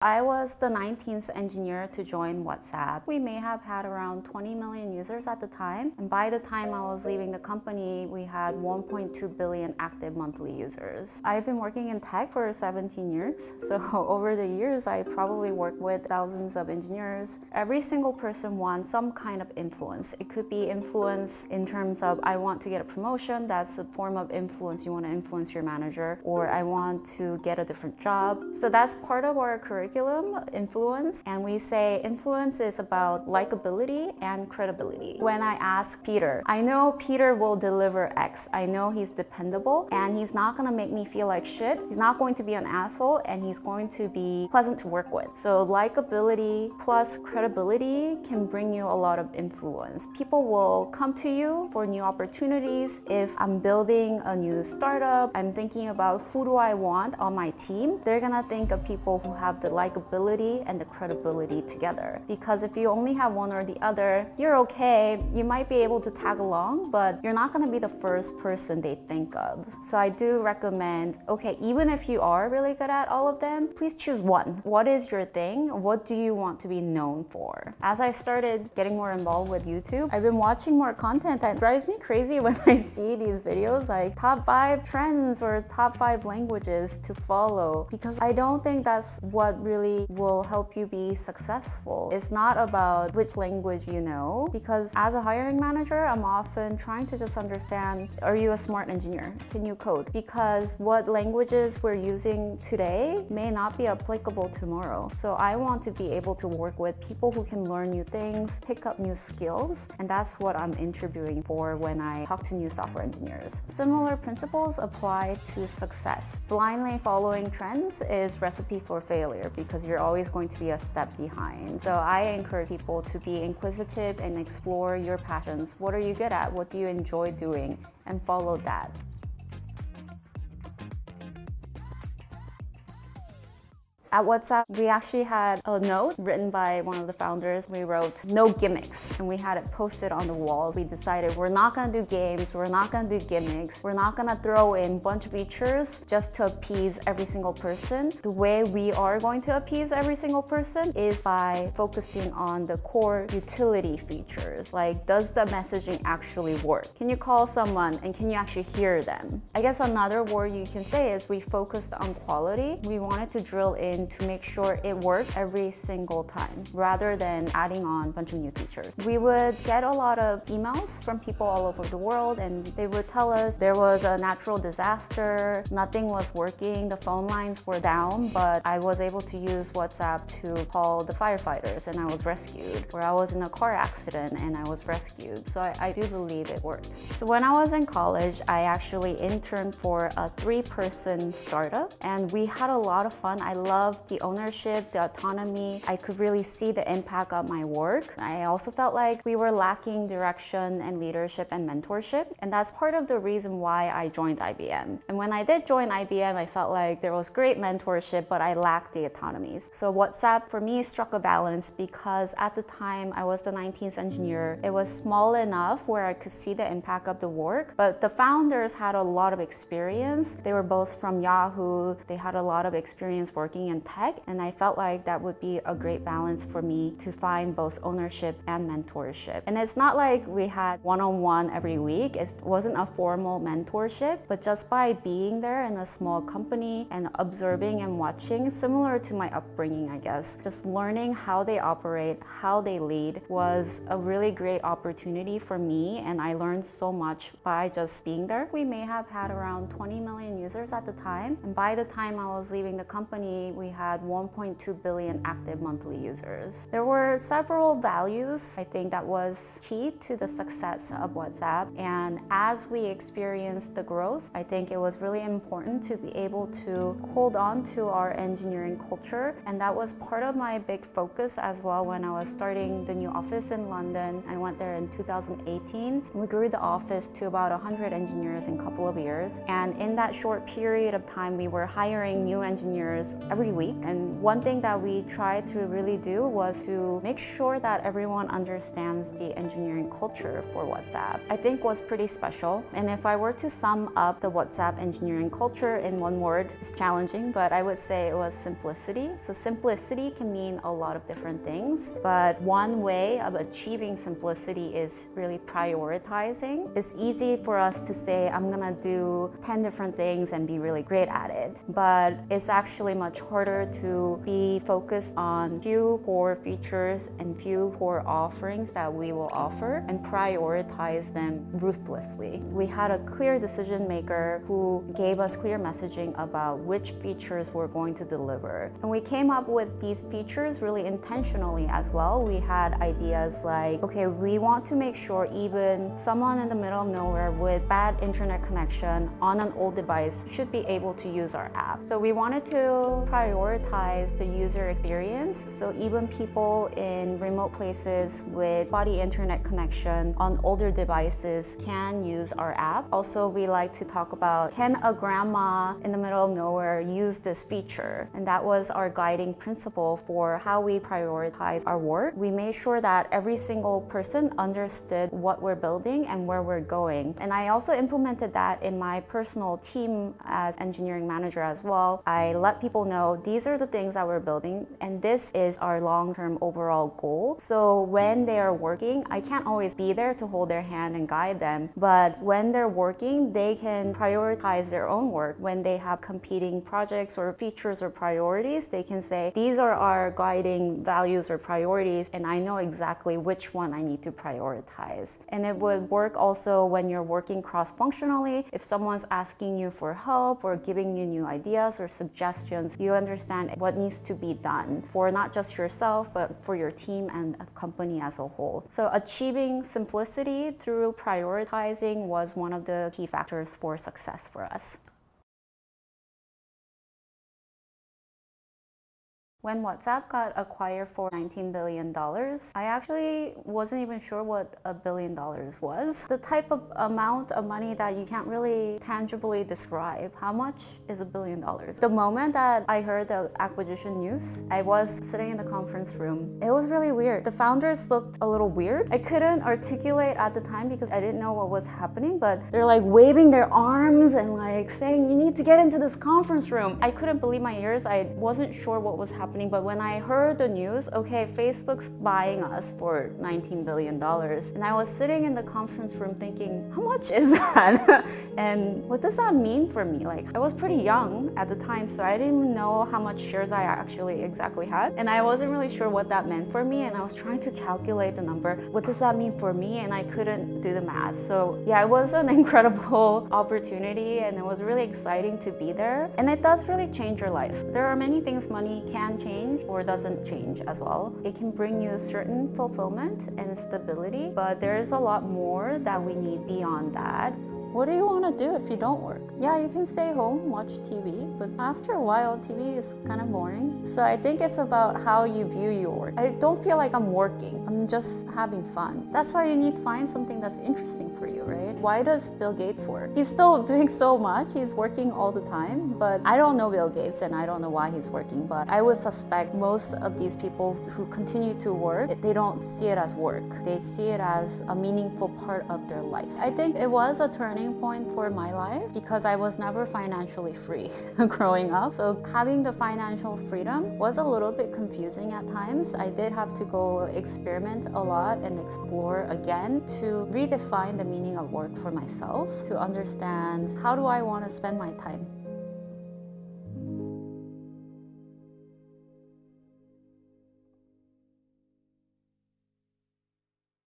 I was the 19th engineer to join WhatsApp. We may have had around 20 million users at the time, and by the time I was leaving the company, we had 1.2 billion active monthly users. I've been working in tech for 17 years, so over the years, I probably worked with thousands of engineers. Every single person wants some kind of influence. It could be influence in terms of, I want to get a promotion, that's a form of influence. You want to influence your manager, or I want to get a different job. So that's part of our curriculum, influence, and we say influence is about likability and credibility. When I ask Peter, I know Peter will deliver X. I know he's dependable and he's not going to make me feel like shit. He's not going to be an asshole and he's going to be pleasant to work with. So likability plus credibility can bring you a lot of influence. People will come to you for new opportunities. If I'm building a new startup, I'm thinking about who do I want on my team, they're gonna think of people who have the likability and the credibility together. Because if you only have one or the other, you're okay. You might be able to tag along, but you're not going to be the first person they think of. So I do recommend, okay, even if you are really good at all of them, please choose one. What is your thing? What do you want to be known for? As I started getting more involved with YouTube, I've been watching more content that drives me crazy when I see these videos like top 5 trends or top 5 languages to follow, because I don't think that's what really will help you be successful. It's not about which language you know, because as a hiring manager, I'm often trying to just understand, are you a smart engineer? Can you code? Because what languages we're using today may not be applicable tomorrow. So I want to be able to work with people who can learn new things, pick up new skills, and that's what I'm interviewing for when I talk to new software engineers. Similar principles apply to success. Blindly following trends is recipe for failure, because you're always going to be a step behind. So I encourage people to be inquisitive and explore your passions. What are you good at? What do you enjoy doing? And follow that. At WhatsApp, we actually had a note written by one of the founders. We wrote, "No gimmicks," and we had it posted on the walls. We decided we're not gonna do games, we're not gonna do gimmicks, we're not gonna throw in a bunch of features just to appease every single person. The way we are going to appease every single person is by focusing on the core utility features. Like, does the messaging actually work? Can you call someone and can you actually hear them? I guess another word you can say is we focused on quality. We wanted to drill in to make sure it worked every single time, rather than adding on a bunch of new features. We would get a lot of emails from people all over the world, and they would tell us there was a natural disaster, nothing was working, the phone lines were down, but I was able to use WhatsApp to call the firefighters and I was rescued. Or I was in a car accident and I was rescued. So I do believe it worked. So when I was in college, I actually interned for a 3-person startup, and we had a lot of fun. I loved the ownership, the autonomy. I could really see the impact of my work. I also felt like we were lacking direction and leadership and mentorship, and that's part of the reason why I joined IBM. And when I did join IBM, I felt like there was great mentorship, but I lacked the autonomies. So WhatsApp for me struck a balance, because at the time I was the 19th engineer. It was small enough where I could see the impact of the work, but the founders had a lot of experience. They were both from Yahoo. They had a lot of experience working in tech, and I felt like that would be a great balance for me to find both ownership and mentorship. And it's not like we had one-on-one every week. It wasn't a formal mentorship, but just by being there in a small company and observing and watching, similar to my upbringing, I guess, just learning how they operate, how they lead was a really great opportunity for me, and I learned so much by just being there. We may have had around 20 million users at the time, and by the time I was leaving the company, we had 1.2 billion active monthly users. There were several values I think that was key to the success of WhatsApp, and as we experienced the growth, I think it was really important to be able to hold on to our engineering culture, and that was part of my big focus as well when I was starting the new office in London. I went there in 2018. We grew the office to about 100 engineers in a couple of years, and in that short period of time, we were hiring new engineers every week. week. And one thing that we tried to really do was to make sure that everyone understands the engineering culture for WhatsApp. I think was pretty special. And if I were to sum up the WhatsApp engineering culture in one word, it's challenging, but I would say it was simplicity. So simplicity can mean a lot of different things, but one way of achieving simplicity is really prioritizing. It's easy for us to say, I'm gonna do 10 different things and be really great at it, but it's actually much harder to be focused on few core features and few core offerings that we will offer and prioritize them ruthlessly. We had a clear decision maker who gave us clear messaging about which features we're going to deliver. And we came up with these features really intentionally as well. We had ideas like, okay, we want to make sure even someone in the middle of nowhere with bad internet connection on an old device should be able to use our app. So we wanted to prioritize the user experience. So even people in remote places with spotty internet connection on older devices can use our app. Also, we like to talk about, can a grandma in the middle of nowhere use this feature? And that was our guiding principle for how we prioritize our work. We made sure that every single person understood what we're building and where we're going. And I also implemented that in my personal team as engineering manager as well. I let people know these are the things that we're building and this is our long-term overall goal. So when they are working, I can't always be there to hold their hand and guide them, but when they're working, they can prioritize their own work. When they have competing projects or features or priorities, they can say, these are our guiding values or priorities, and I know exactly which one I need to prioritize. And it would work also when you're working cross-functionally. If someone's asking you for help or giving you new ideas or suggestions, you understand what needs to be done for not just yourself, but for your team and a company as a whole. So achieving simplicity through prioritizing was one of the key factors for success for us. When WhatsApp got acquired for $19 billion, I actually wasn't even sure what $1 billion was. The type of amount of money that you can't really tangibly describe. How much is $1 billion? The moment that I heard the acquisition news, I was sitting in the conference room. It was really weird. The founders looked a little weird. I couldn't articulate at the time because I didn't know what was happening, but they're like waving their arms and like saying, you need to get into this conference room. I couldn't believe my ears. I wasn't sure what was happening. But when I heard the news, okay, Facebook's buying us for $19 billion. And I was sitting in the conference room thinking, how much is that? And what does that mean for me? Like, I was pretty young at the time, so I didn't even know how much shares I actually exactly had. And I wasn't really sure what that meant for me. And I was trying to calculate the number. What does that mean for me? And I couldn't do the math. So yeah, it was an incredible opportunity and it was really exciting to be there. And it does really change your life. There are many things money can change or doesn't change as well. It can bring you certain fulfillment and stability, but there's a lot more that we need beyond that. What do you want to do if you don't work? Yeah, you can stay home, watch TV, but after a while, TV is kind of boring. So I think it's about how you view your work. I don't feel like I'm working. I'm just having fun. That's why you need to find something that's interesting for you, right? Why does Bill Gates work? He's still doing so much. He's working all the time, but I don't know Bill Gates and I don't know why he's working, but I would suspect most of these people who continue to work, they don't see it as work. They see it as a meaningful part of their life. I think it was a turning point for my life because I was never financially free growing up. So having the financial freedom was a little bit confusing at times. I did have to go experiment a lot and explore again to redefine the meaning of work for myself, to understand how do I want to spend my time.